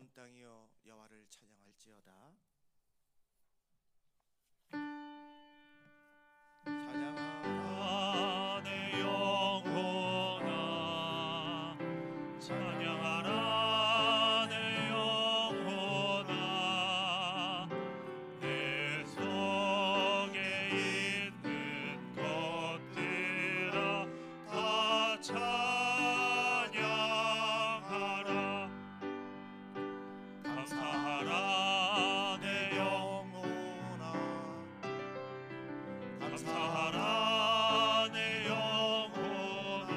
온 땅이여 여호와를 찬양할지어다. 찬양하라 내 영혼아, 찬양하라 내 영혼아. 내 속에 있는 것들아 다 찬양하라. 감사하라 내 영혼아, 감사하라 내 영혼아.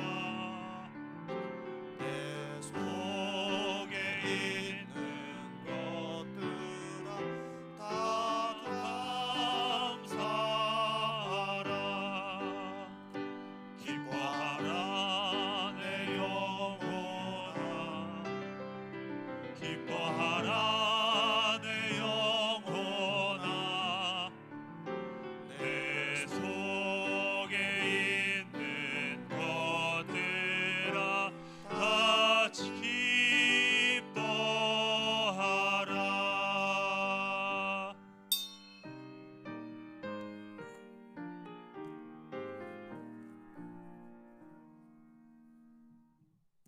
내 속에 있는 것들아 다 감사하라. 기뻐하라 내 영혼아, 기뻐하라 내 영혼아. 내 속에 있는 것들아 다 기뻐하라.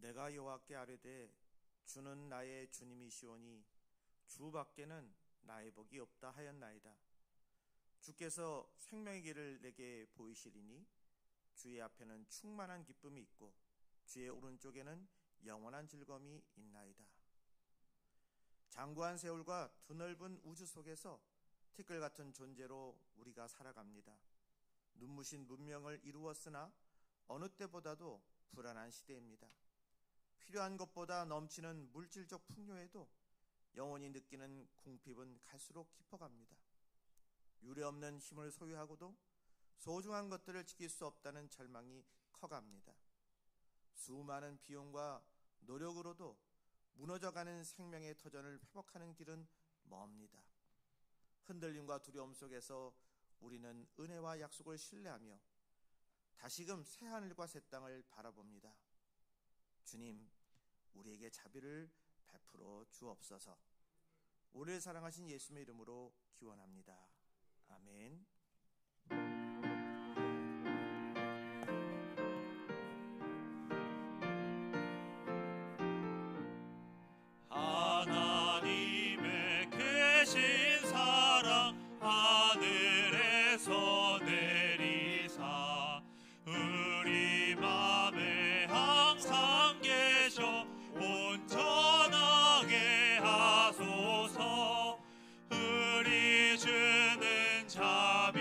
내가 여호와께 아뢰되 주는 나의 주님이시오니 주밖에는 나의 복이 없다 하였나이다. 주께서 생명의 길을 내게 보이시리니 주의 앞에는 충만한 기쁨이 있고 주의 오른쪽에는 영원한 즐거움이 있나이다. 장구한 세월과 드넓은 우주 속에서 티끌 같은 존재로 우리가 살아갑니다. 눈부신 문명을 이루었으나 어느 때보다도 불안한 시대입니다. 필요한 것보다 넘치는 물질적 풍요에도 영혼이 느끼는 궁핍은 갈수록 깊어갑니다. 유례없는 힘을 소유하고도 소중한 것들을 지킬 수 없다는 절망이 커갑니다. 수많은 비용과 노력으로도 무너져가는 생명의 터전을 회복하는 길은 멉니다. 흔들림과 두려움 속에서 우리는 은혜와 약속을 신뢰하며 다시금 새하늘과 새 땅을 바라봅니다. 주님, 우리에게 자비를 베풀어 주옵소서. 우리를 사랑하신 예수님의 이름으로 기원합니다. 아멘. 하나님의 크신 사랑 하늘에서 내리사 우리 맘에 항상 계셔 온전하게 하소서. 우리 주는 자비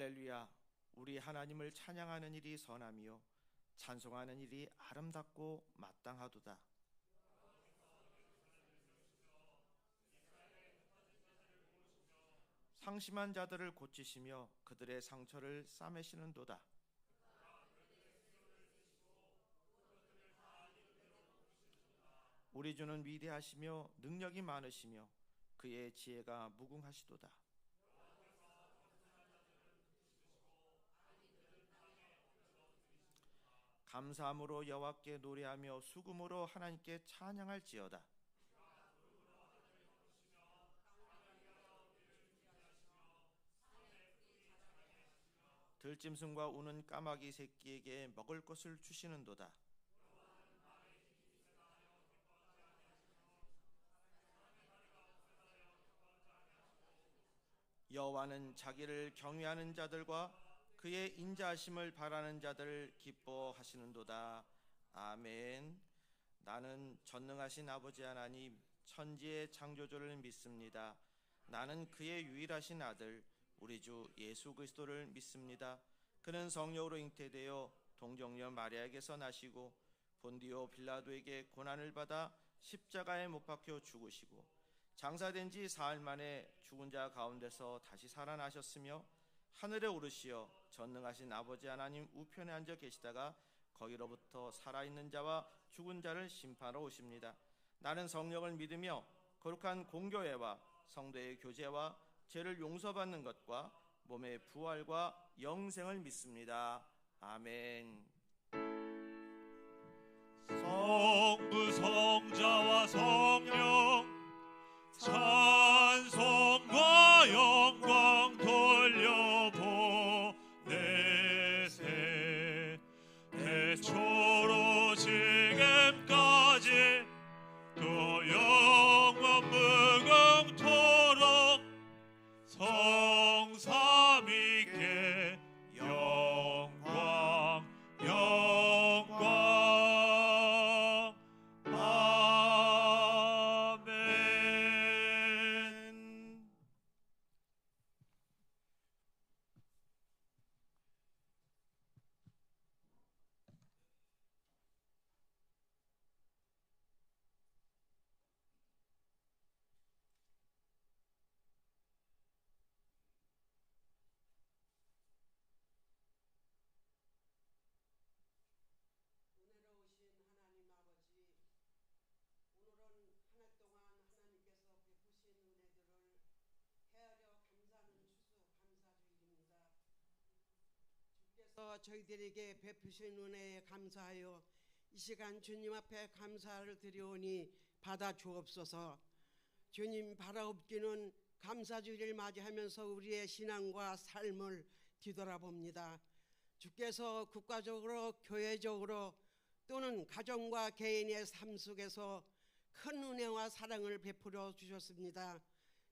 할렐루야. 우리 하나님을 찬양하는 일이 선함이요 찬송하는 일이 아름답고 마땅하도다. 상심한 자들을 고치시며 그들의 상처를 싸매시는도다. 우리 주는 위대하시며 능력이 많으시며 그의 지혜가 무궁하시도다. 감사함으로 여호와께 노래하며 수금으로 하나님께 찬양할지어다. 들짐승과 우는 까마귀 새끼에게 먹을 것을 주시는도다. 여호와는 자기를 경외하는 자들과 그의 인자하심을 바라는 자들을 기뻐하시는도다. 아멘. 나는 전능하신 아버지 하나님 천지의 창조주를 믿습니다. 나는 그의 유일하신 아들 우리 주 예수 그리스도를 믿습니다. 그는 성령으로 잉태되어 동정녀 마리아에게서 나시고 본디오 빌라도에게 고난을 받아 십자가에 못 박혀 죽으시고 장사된 지 사흘 만에 죽은 자 가운데서 다시 살아나셨으며 하늘에 오르시어 전능하신 아버지 하나님 우편에 앉아 계시다가 거기로부터 살아있는 자와 죽은 자를 심판하러 오십니다. 나는 성령을 믿으며 거룩한 공교회와 성도의 교제와 죄를 용서받는 것과 몸의 부활과 영생을 믿습니다. 아멘. 성부 성자와 성령 찬송과 영광 돌려보내세. 태초로 지금까지 또 영원 무궁토록 성삼위께 영광 영광. 아멘. 은혜로우신 하나님 아버지, 오늘은 한 해 동안 하나님께서 베푸신 은혜들을 헤아려 감사하는 추수 감사주일입니다. 주께서 저희들에게 베푸신 은혜에 감사하여 이 시간 주님 앞에 감사를 드리오니 받아 주옵소서. 주님 바라옵기는 감사주일을 맞이하면서 우리의 신앙과 삶을 뒤돌아봅니다. 주께서 국가적으로 교회적으로 또는 가정과 개인의 삶 속에서 큰 은혜와 사랑을 베풀어 주셨습니다.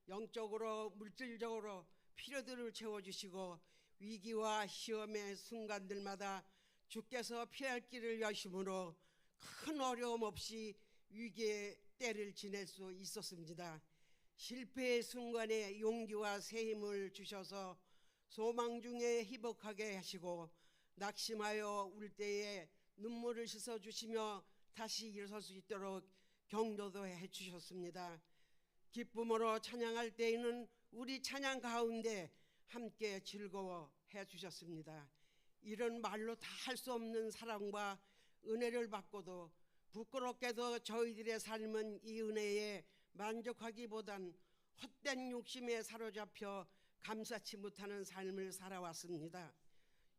영적으로 물질적으로 필요들을 채워주시고 위기와 시험의 순간들마다 주께서 피할 길을 여심으로 큰 어려움 없이 위기의 때를 지낼 수 있었습니다. 실패의 순간에 용기와 새 힘을 주셔서 소망 중에 희복하게 하시고 낙심하여 울 때에 눈물을 씻어주시며 다시 일어설 수 있도록 격려도 해주셨습니다. 기쁨으로 찬양할 때에는 우리 찬양 가운데 함께 즐거워해 주셨습니다. 이런 말로 다 할 수 없는 사랑과 은혜를 받고도 부끄럽게도 저희들의 삶은 이 은혜에 만족하기보단 헛된 욕심에 사로잡혀 감사치 못하는 삶을 살아왔습니다.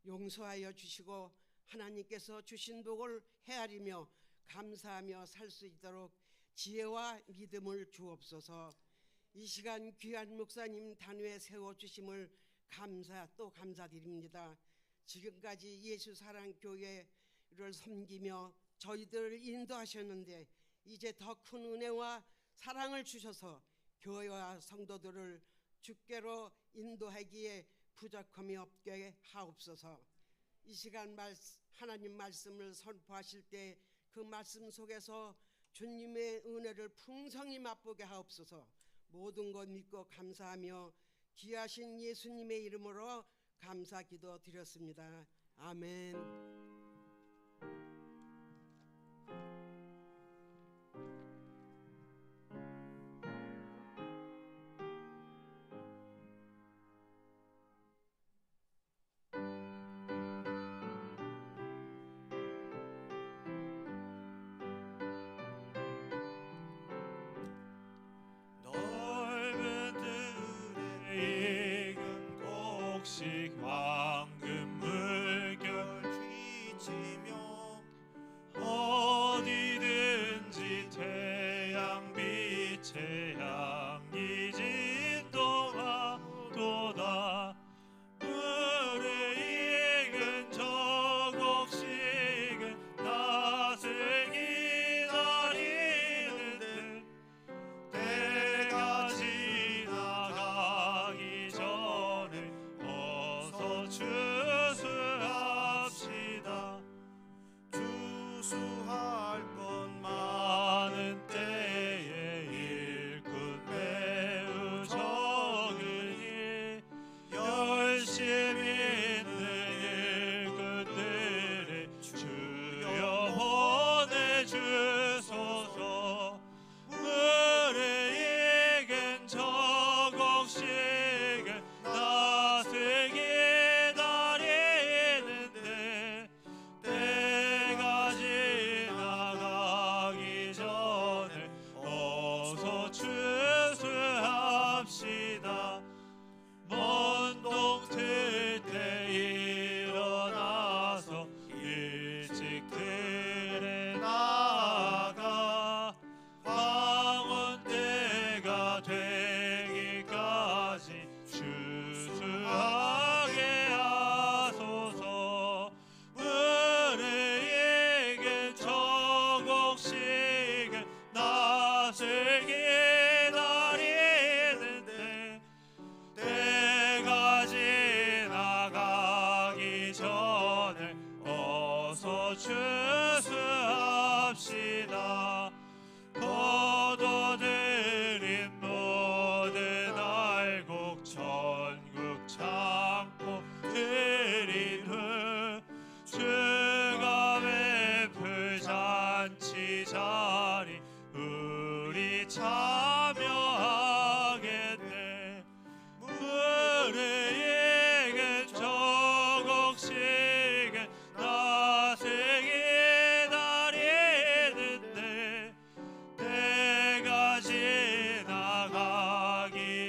용서하여 주시고 하나님께서 주신 복을 헤아리며 감사하며 살 수 있도록 지혜와 믿음을 주옵소서. 이 시간 귀한 목사님 단위에 세워주심을 또 감사드립니다. 지금까지 예수사랑교회를 섬기며 저희들을 인도하셨는데 이제 더 큰 은혜와 사랑을 주셔서 교회와 성도들을 주께로 인도하기에 부족함이 없게 하옵소서. 이 시간 하나님 말씀을 선포하실 때 그 말씀 속에서 주님의 은혜를 풍성히 맛보게 하옵소서. 모든 것 믿고 감사하며 귀하신 예수님의 이름으로 감사 기도 드렸습니다. 아멘. 넓은 들에 익은 곡식 황금 물결 쥐치며 어디든지 태양 빛에 향기 진동하도다. 물에 익은 저 곡식은 낯을 기다리는데 때가 지나가기 전에 어서 추수합시다. 추수할 것 많은 때에 일꾼 매우 적으니 열심히 있는 일꾼들의 주여 보내주소서. 물에 익은 저 곡식은 낯을 기다리는데 때가 지나가기 전에 어서 추수합시다. 먼 동틀 때 일어나서 일찍 들에 나가 황혼 때가 되기까지 추수하게 하소서. 물에 익은 저 곡식은 낯을 기다리는데 때가 지나가기 전에 어서 추수합시다. 거둬들인 모든 알곡 전국 창고 들인 후 주가 베풀 잔치 자리 우리 참여하겠네. 물에 익은 저 곡식은 낯을 기다리는데 때가 지나가기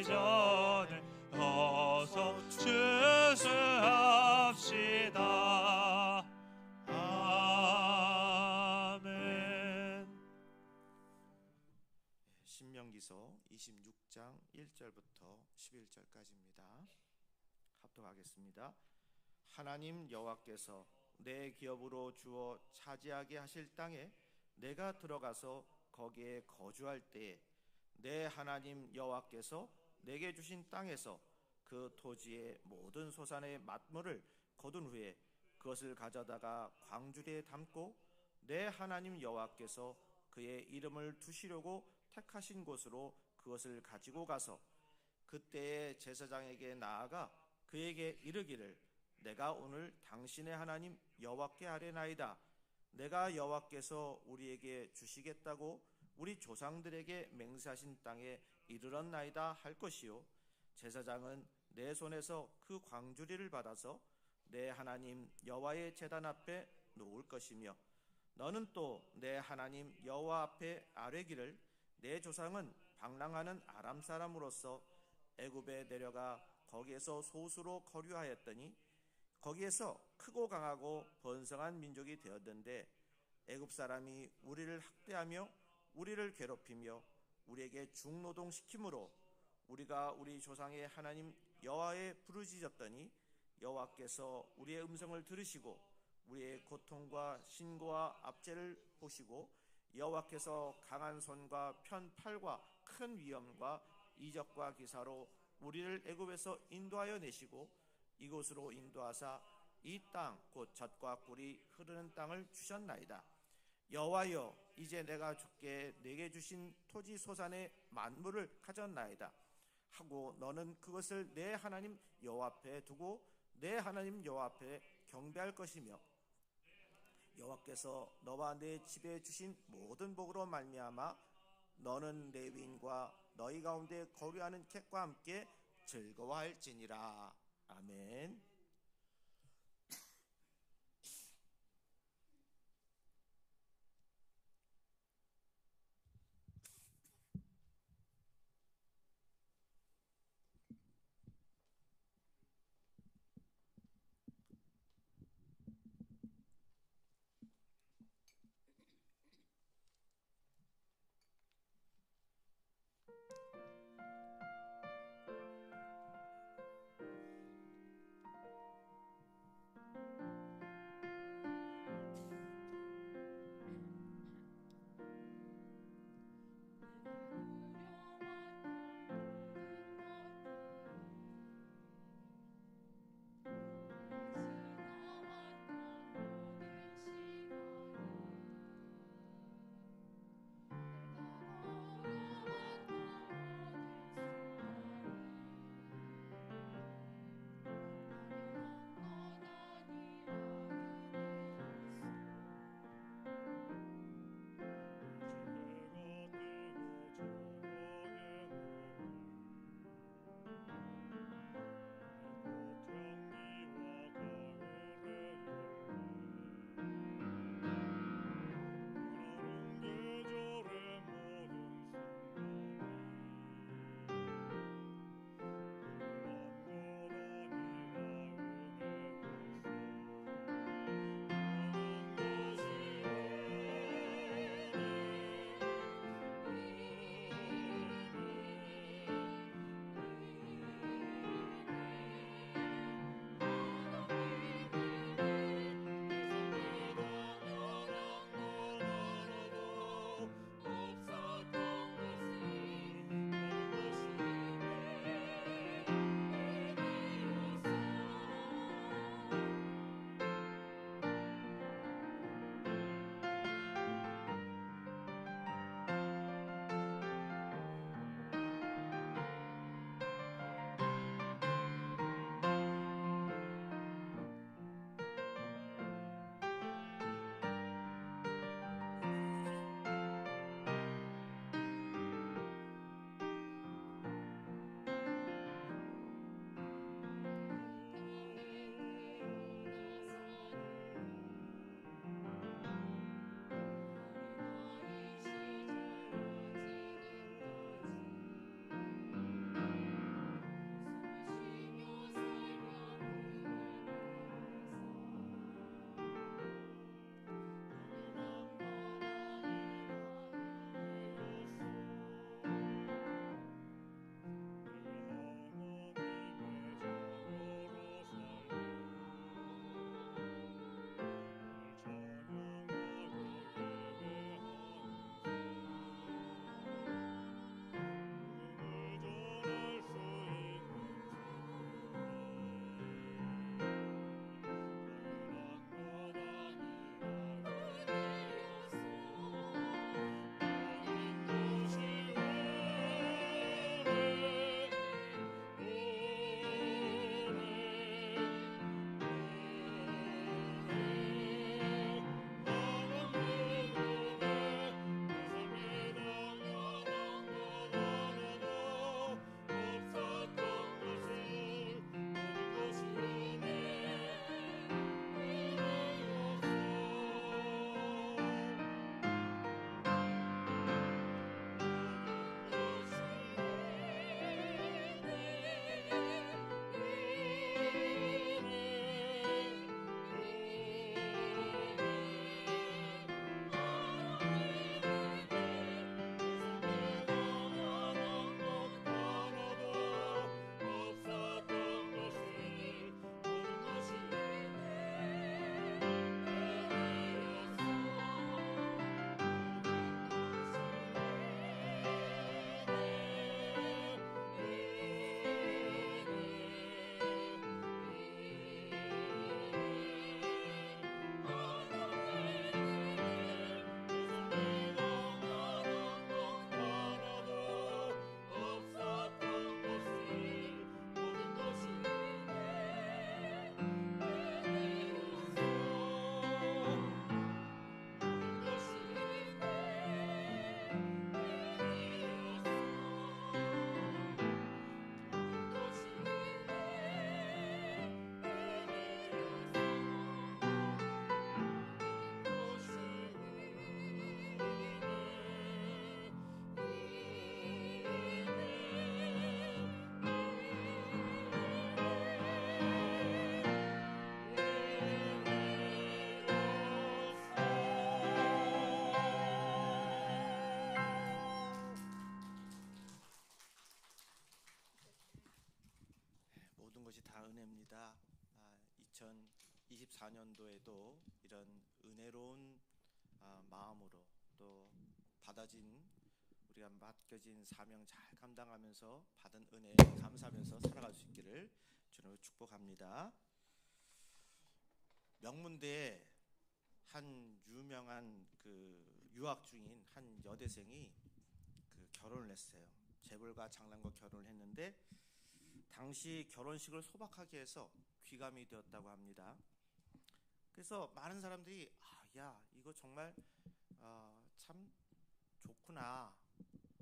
전에 어서 추수합시다. 아멘. 신명기서 26장 1절부터 11절까지입니다. 합독하겠습니다. 하나님 여호와께서 내 기업으로 주어 차지하게 하실 땅에 내가 들어가서 거기에 거주할 때에 내 하나님 여호와께서 내게 주신 땅에서 그 토지의 모든 소산의 만물을 거둔 후에 그것을 가져다가 광주리에 담고 내 하나님 여호와께서 그의 이름을 두시려고 택하신 곳으로 그것을 가지고 가서 그때의 제사장에게 나아가 그에게 이르기를 내가 오늘 당신의 하나님 여호와께 아뢰나이다. 내가 여호와께서 우리에게 주시겠다고 우리 조상들에게 맹세하신 땅에 이르렀나이다 할 것이요. 제사장은 내 손에서 그 광주리를 받아서 내 하나님 여호와의 제단 앞에 놓을 것이며 너는 또 내 하나님 여호와 앞에 아뢰기를 내 조상은 방랑하는 아람 사람으로서 애굽에 내려가 거기에서 소수로 거류하였더니 거기에서 크고 강하고 번성한 민족이 되었는데 애굽 사람이 우리를 학대하며 우리를 괴롭히며 우리에게 중노동시키므로 우리가 우리 조상의 하나님 여호와에 부르짖었더니 여호와께서 우리의 음성을 들으시고 우리의 고통과 신고와 압제를 보시고 여호와께서 강한 손과 편 팔과 큰 위엄과 이적과 기사로 우리를 애굽에서 인도하여 내시고 이곳으로 인도하사 이 땅 곧 젖과 꿀이 흐르는 땅을 주셨나이다. 여호와여, 이제 내가 주께 내게 주신 토지 소산의 만물을 가졌나이다 하고 너는 그것을 내 하나님 여호와 앞에 두고 내 하나님 여호와 앞에 경배할 것이며 여호와께서 너와 내 집에 주신 모든 복으로 말미암아 너는 레위인과 너희 가운데 거류하는 객과 함께 즐거워할지니라. 아멘. 아버지 다 은혜입니다. 2024년도에도 이런 은혜로운 마음으로 또 받아진 우리가 맡겨진 사명 잘 감당하면서 받은 은혜에 감사하면서 살아갈 수 있기를 주님으로 축복합니다. 명문대에 한 유명한 그 유학 중인 한 여대생이 그 결혼을 했어요. 재벌가 장남과 결혼을 했는데 당시 결혼식을 소박하게 해서 귀감이 되었다고 합니다. 그래서 많은 사람들이 야 이거 정말 참 좋구나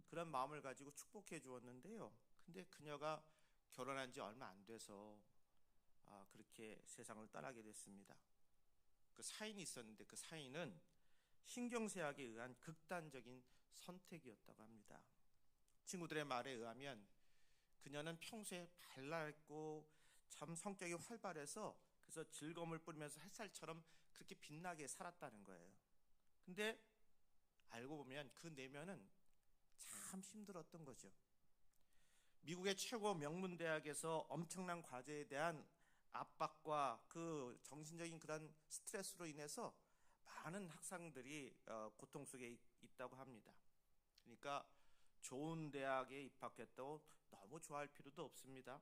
그런 마음을 가지고 축복해 주었는데요. 근데 그녀가 결혼한 지 얼마 안 돼서 그렇게 세상을 떠나게 됐습니다. 그 사인이 있었는데 그 사인은 신경쇠약에 의한 극단적인 선택이었다고 합니다. 친구들의 말에 의하면 그녀는 평소에 발랄했고 참 성격이 활발해서 그래서 즐거움을 뿌리면서 햇살처럼 그렇게 빛나게 살았다는 거예요. 근데 알고 보면 그 내면은 참 힘들었던 거죠. 미국의 최고 명문대학에서 엄청난 과제에 대한 압박과 그 정신적인 그런 스트레스로 인해서 많은 학생들이 고통 속에 있다고 합니다. 그러니까 좋은 대학에 입학했다고 너무 좋아할 필요도 없습니다.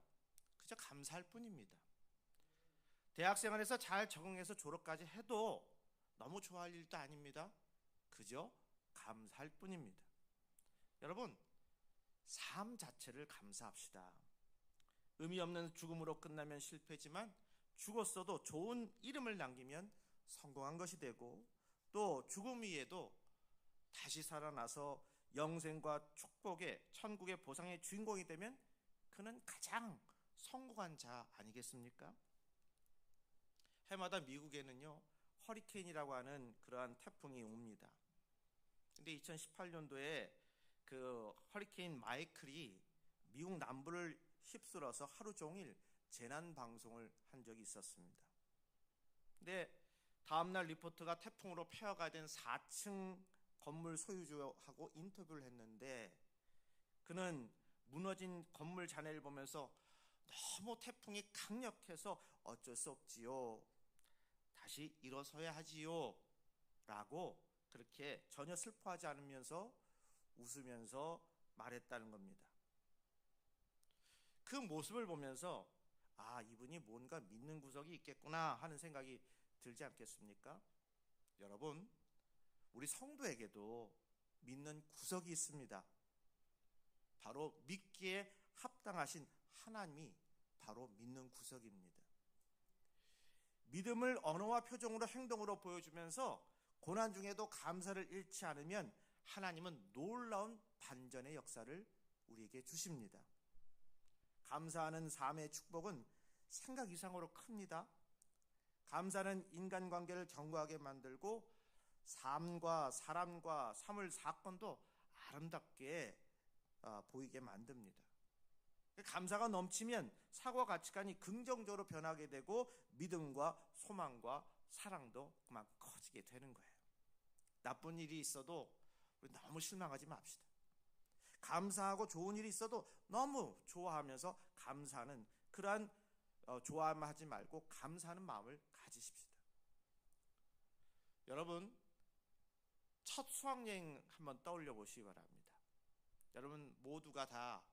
그저 감사할 뿐입니다. 대학 생활에서 잘 적응해서 졸업까지 해도 너무 좋아할 일도 아닙니다. 그저 감사할 뿐입니다. 여러분, 삶 자체를 감사합시다. 의미 없는 죽음으로 끝나면 실패지만 죽었어도 좋은 이름을 남기면 성공한 것이 되고 또 죽음 위에도 다시 살아나서 영생과 축복의 천국의 보상의 주인공이 되면 그는 가장 성공한 자 아니겠습니까? 해마다 미국에는요 허리케인이라고 하는 그러한 태풍이 옵니다. 근데 2018년도에 그 허리케인 마이클이 미국 남부를 휩쓸어서 하루 종일 재난 방송을 한 적이 있었습니다. 근데 다음날 리포트가 태풍으로 폐허가 된 4층 건물 소유주하고 인터뷰를 했는데 그는 무너진 건물 잔해를 보면서 너무 태풍이 강력해서 어쩔 수 없지요. 다시 일어서야 하지요. 라고 그렇게 전혀 슬퍼하지 않으면서 웃으면서 말했다는 겁니다. 그 모습을 보면서 이분이 뭔가 믿는 구석이 있겠구나 하는 생각이 들지 않겠습니까? 여러분, 우리 성도에게도 믿는 구석이 있습니다. 바로 믿기에 합당하신 하나님이 바로 믿는 구석입니다. 믿음을 언어와 표정으로 행동으로 보여주면서 고난 중에도 감사를 잃지 않으면 하나님은 놀라운 반전의 역사를 우리에게 주십니다. 감사하는 삶의 축복은 생각 이상으로 큽니다. 감사는 인간관계를 견고하게 만들고 삶과 사람과 사물 사건도 아름답게 보이게 만듭니다. 감사가 넘치면 사고와 가치관이 긍정적으로 변하게 되고 믿음과 소망과 사랑도 그만 커지게 되는 거예요. 나쁜 일이 있어도 우리 너무 실망하지 맙시다. 감사하고 좋은 일이 있어도 너무 좋아하면서 감사하는 그러한 좋아하지 말고 감사하는 마음을 가지십시다. 여러분, 첫 수학여행 한번 떠올려 보시기 바랍니다. 여러분 모두가 다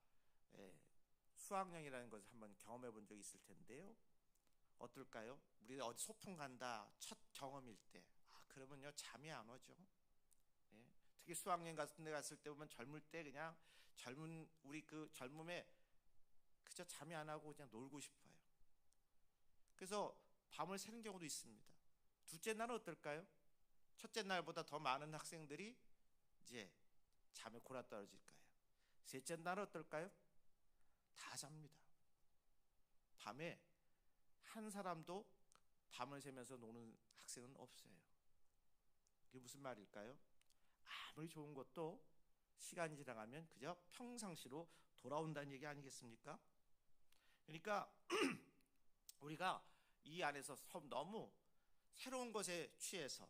수학여행이라는 것을 한번 경험해 본 적이 있을 텐데요. 어떨까요? 우리 어디 소풍 간다 첫 경험일 때 그러면요 잠이 안 오죠. 특히 수학여행 같은 데 갔을 때 보면 젊을 때 그냥 우리 그 젊음에 그저 잠이 안 하고 그냥 놀고 싶어요. 그래서 밤을 새는 경우도 있습니다. 둘째 날은 어떨까요? 첫째 날보다 더 많은 학생들이 이제 잠에 골아 떨어질 거예요. 셋째 날은 어떨까요? 다 잡니다. 밤에 한 사람도 밤을 새면서 노는 학생은 없어요. 이게 무슨 말일까요? 아무리 좋은 것도 시간이 지나가면 그저 평상시로 돌아온다는 얘기 아니겠습니까? 그러니까 우리가 이 안에서 너무 새로운 것에 취해서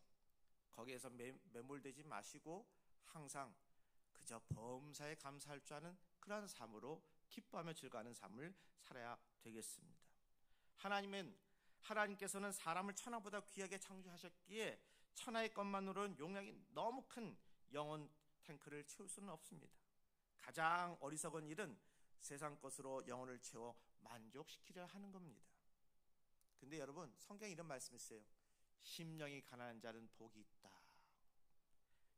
거기에서 매몰되지 마시고 항상 그저 범사에 감사할 줄 아는 그러한 삶으로 기뻐하며 즐거워하는 삶을 살아야 되겠습니다. 하나님께서는 사람을 천하보다 귀하게 창조하셨기에 천하의 것만으로는 용량이 너무 큰 영혼 탱크를 채울 수는 없습니다. 가장 어리석은 일은 세상 것으로 영혼을 채워 만족시키려 하는 겁니다. 근데 여러분, 성경에 이런 말씀이 있어요. 심령이 가난한 자는 복이 있다.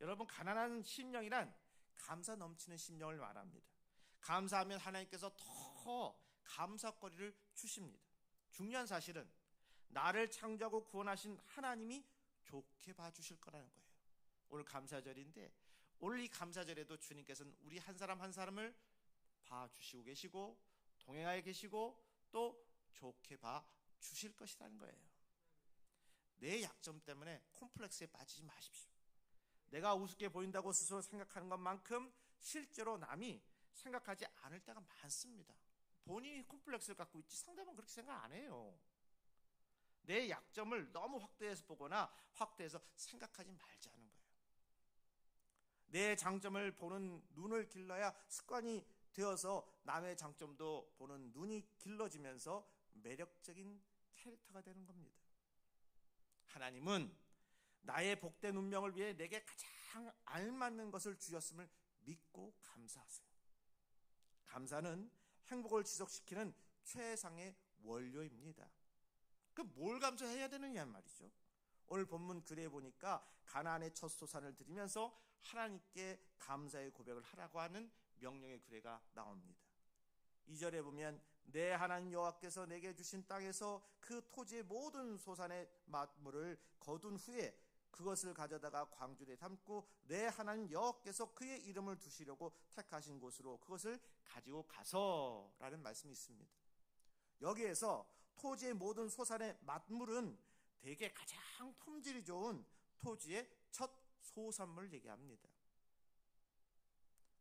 여러분, 가난한 심령이란 감사 넘치는 심령을 말합니다. 감사하면 하나님께서 더 감사거리를 주십니다. 중요한 사실은 나를 창조하고 구원하신 하나님이 좋게 봐주실 거라는 거예요. 오늘 감사절인데, 오늘 이 감사절에도 주님께서는 우리 한 사람 한 사람을 봐주시고 계시고 동행하여 계시고 또 좋게 봐주실 것이라는 거예요. 내 약점 때문에 콤플렉스에 빠지지 마십시오. 내가 우습게 보인다고 스스로 생각하는 것만큼 실제로 남이 생각하지 않을 때가 많습니다. 본인이 콤플렉스를 갖고 있지 상대방은 그렇게 생각 안 해요. 내 약점을 너무 확대해서 보거나 확대해서 생각하지 말자는 거예요. 내 장점을 보는 눈을 길러야 습관이 되어서 남의 장점도 보는 눈이 길러지면서 매력적인 캐릭터가 되는 겁니다. 하나님은 나의 복된 운명을 위해 내게 가장 알맞는 것을 주셨음을 믿고 감사하세요. 감사는 행복을 지속시키는 최상의 원료입니다. 그럼 뭘 감사해야 되느냐 말이죠. 오늘 본문 글에 보니까 가나안의 첫 소산을 드리면서 하나님께 감사의 고백을 하라고 하는 명령의 규례가 나옵니다. 2절에 보면 내 하나님 여호와께서 내게 주신 땅에서 그 토지의 모든 소산의 만물을 거둔 후에 그것을 가져다가 광주리에 담고 내 하나님 여호와께서 그의 이름을 두시려고 택하신 곳으로 그것을 가지고 가서라는 말씀이 있습니다. 여기에서 토지의 모든 소산의 만물은 대개 가장 품질이 좋은 토지의 첫 소산물을 얘기합니다.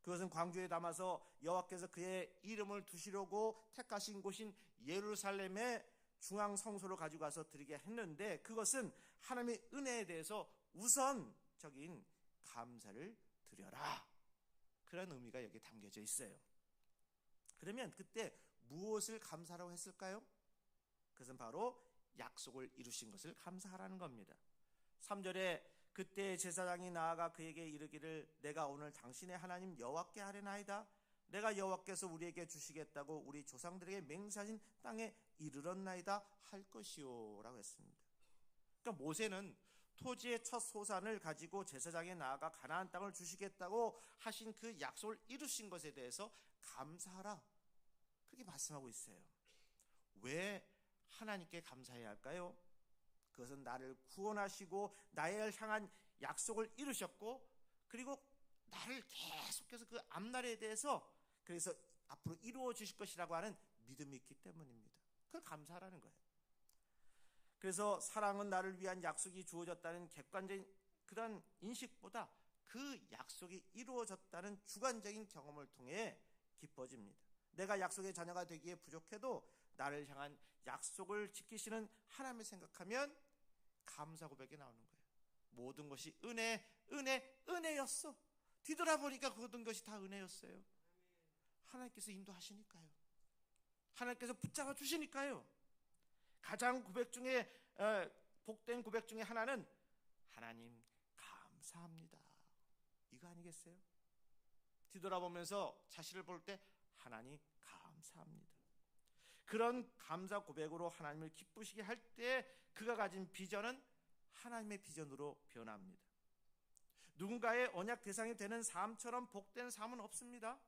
그것은 광주에 담아서 여호와께서 그의 이름을 두시려고 택하신 곳인 예루살렘의 중앙 성소로 가지고 가서 드리게 했는데, 그것은 하나님의 은혜에 대해서 우선적인 감사를 드려라, 그런 의미가 여기 담겨져 있어요. 그러면 그때 무엇을 감사라고 했을까요? 그것은 바로 약속을 이루신 것을 감사하라는 겁니다. 3절에 그때 제사장이 나아가 그에게 이르기를 내가 오늘 당신의 하나님 여호와께 하려나이다. 내가 여호와께서 우리에게 주시겠다고 우리 조상들에게 맹세하신 땅에 이르렀나이다 할 것이요 라고 했습니다. 그러니까 모세는 토지의 첫 소산을 가지고 제사장에 나아가 가나안 땅을 주시겠다고 하신 그 약속을 이루신 것에 대해서 감사하라, 그렇게 말씀하고 있어요. 왜 하나님께 감사해야 할까요? 그것은 나를 구원하시고 나를 향한 약속을 이루셨고, 그리고 나를 계속해서 그 앞날에 대해서 그래서 앞으로 이루어 주실 것이라고 하는 믿음이 있기 때문입니다. 그걸 감사하라는 거예요. 그래서 사랑은 나를 위한 약속이 주어졌다는 객관적인 그런 인식보다 그 약속이 이루어졌다는 주관적인 경험을 통해 기뻐집니다. 내가 약속의 자녀가 되기에 부족해도 나를 향한 약속을 지키시는 하나님을 생각하면 감사 고백이 나오는 거예요. 모든 것이 은혜였어. 뒤돌아보니까 그 모든 것이 다 은혜였어요. 하나님께서 인도하시니까요. 하나님께서 붙잡아 주시니까요. 가장 고백 중에 복된 고백 중에 하나는 하나님 감사합니다, 이거 아니겠어요? 뒤돌아보면서 자신을 볼 때 하나님 감사합니다. 그런 감사 고백으로 하나님을 기쁘시게 할 때 그가 가진 비전은 하나님의 비전으로 변합니다. 누군가의 언약 대상이 되는 삶처럼 복된 삶은 없습니다.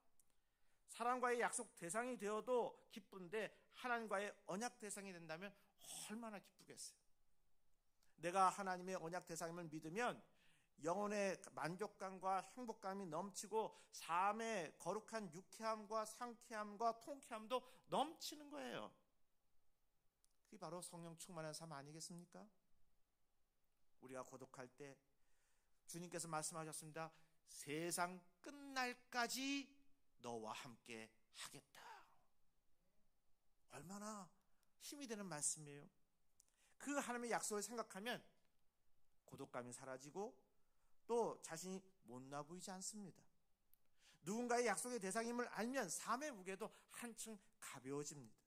사람과의 약속 대상이 되어도 기쁜데 하나님과의 언약 대상이 된다면 얼마나 기쁘겠어요. 내가 하나님의 언약 대상임을 믿으면 영혼의 만족감과 행복감이 넘치고 삶의 거룩한 유쾌함과 상쾌함과 통쾌함도 넘치는 거예요. 그게 바로 성령 충만한 삶 아니겠습니까? 우리가 고독할 때 주님께서 말씀하셨습니다. 세상 끝날까지 너와 함께 하겠다. 얼마나 힘이 되는 말씀이에요. 그 하나님의 약속을 생각하면 고독감이 사라지고 또 자신이 못나 보이지 않습니다. 누군가의 약속의 대상임을 알면 삶의 무게도 한층 가벼워집니다.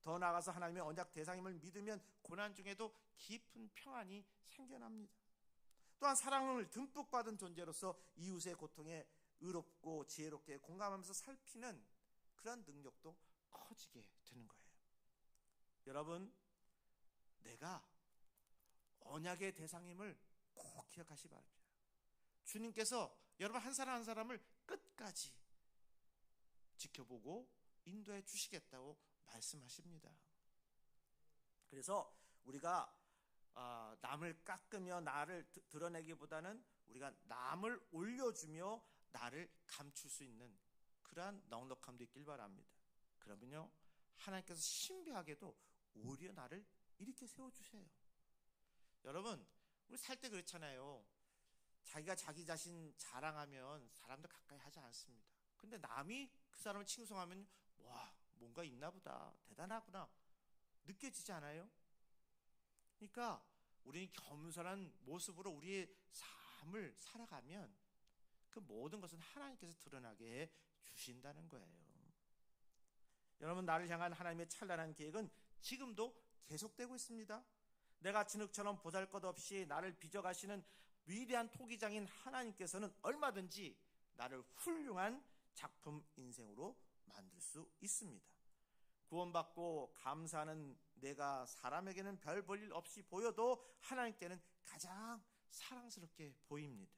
더 나아가서 하나님의 언약 대상임을 믿으면 고난 중에도 깊은 평안이 생겨납니다. 또한 사랑을 듬뿍 받은 존재로서 이웃의 고통에 의롭고 지혜롭게 공감하면서 살피는 그런 능력도 커지게 되는 거예요. 여러분, 내가 언약의 대상임을 꼭 기억하시 바랍니다. 주님께서 여러분 한 사람 한 사람을 끝까지 지켜보고 인도해 주시겠다고 말씀하십니다. 그래서 우리가 남을 깎으며 나를 드러내기보다는 우리가 남을 올려주며 나를 감출 수 있는 그러한 넉넉함도 있길 바랍니다. 그러면요, 하나님께서 신비하게도 오히려 나를 이렇게 세워주세요. 여러분, 우리 살 때 그렇잖아요. 자기가 자기 자신 자랑하면 사람들 가까이 하지 않습니다. 근데 남이 그 사람을 칭송하면 와, 뭔가 있나 보다, 대단하구나 느껴지지 않아요? 그러니까 우리는 겸손한 모습으로 우리의 삶을 살아가면 그 모든 것은 하나님께서 드러나게 해 주신다는 거예요. 여러분, 나를 향한 하나님의 찬란한 계획은 지금도 계속되고 있습니다. 내가 진흙처럼 보잘것없이 나를 빚어가시는 위대한 토기장인 하나님께서는 얼마든지 나를 훌륭한 작품 인생으로 만들 수 있습니다. 구원받고 감사하는 내가 사람에게는 별 볼 일 없이 보여도 하나님께는 가장 사랑스럽게 보입니다.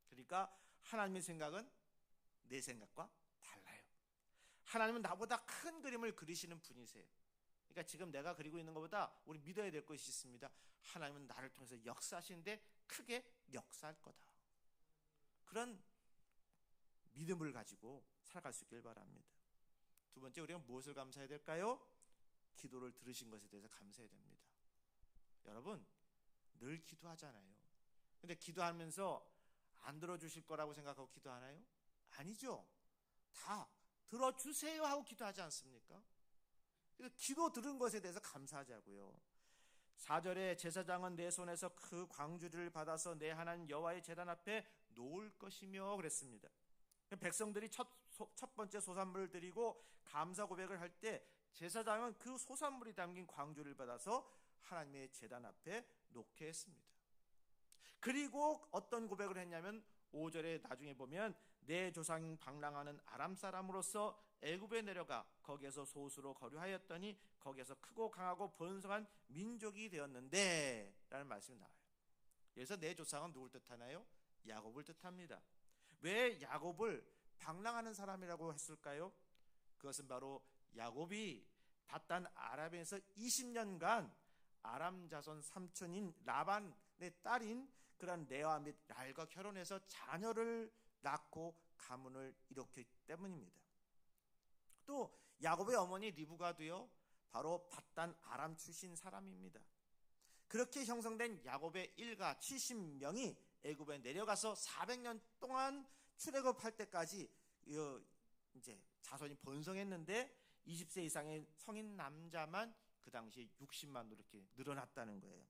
그러니까 하나님의 생각은 내 생각과 달라요. 하나님은 나보다 큰 그림을 그리시는 분이세요. 그러니까 지금 내가 그리고 있는 것보다 우리 믿어야 될 것이 있습니다. 하나님은 나를 통해서 역사하시는데 크게 역사할 거다. 그런 믿음을 가지고 살아갈 수 있길 바랍니다. 두 번째, 우리가 무엇을 감사해야 될까요? 기도를 들으신 것에 대해서 감사해야 됩니다. 여러분, 늘 기도하잖아요. 근데 기도하면서 안 들어주실 거라고 생각하고 기도하나요? 아니죠. 다 들어주세요 하고 기도하지 않습니까? 그래서 기도 들은 것에 대해서 감사하자고요. 4절에 제사장은 내 손에서 그 광주를 받아서 내 하나님 여호와의 제단 앞에 놓을 것이며 그랬습니다. 백성들이 첫 번째 소산물을 드리고 감사 고백을 할 때 제사장은 그 소산물이 담긴 광주를 받아서 하나님의 제단 앞에 놓게 했습니다. 그리고 어떤 고백을 했냐면 5절에 나중에 보면 내 조상 방랑하는 아람 사람으로서 애굽에 내려가 거기에서 소수로 거류하였더니 거기에서 크고 강하고 번성한 민족이 되었는데 라는 말씀이 나와요. 그래서 내 조상은 누굴 뜻하나요? 야곱을 뜻합니다. 왜 야곱을 방랑하는 사람이라고 했을까요? 그것은 바로 야곱이 바단 아람에서 20년간 아람 자손 삼촌인 라반의 딸인 그런 레아 및 랄과 결혼해서 자녀를 낳고 가문을 이뤘기 때문입니다. 또 야곱의 어머니 리브가도요, 바로 바단 아람 출신 사람입니다. 그렇게 형성된 야곱의 일가 70명이 애굽에 내려가서 400년 동안 출애굽할 때까지 이제 자손이 번성했는데 20세 이상의 성인 남자만 그 당시에 60만으로 이렇게 늘어났다는 거예요.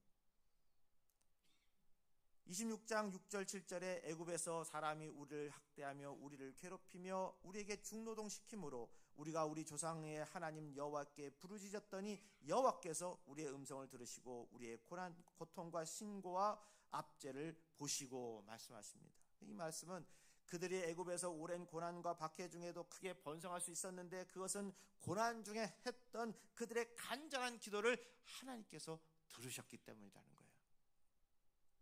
26장 6절 7절에 애굽에서 사람이 우리를 학대하며 우리를 괴롭히며 우리에게 중노동시키므로 우리가 우리 조상의 하나님 여호와께 부르짖었더니 여호와께서 우리의 음성을 들으시고 우리의 고통과 신고와 압제를 보시고 말씀하십니다. 이 말씀은 그들이 애굽에서 오랜 고난과 박해 중에도 크게 번성할 수 있었는데 그것은 고난 중에 했던 그들의 간절한 기도를 하나님께서 들으셨기 때문이라는 거예요.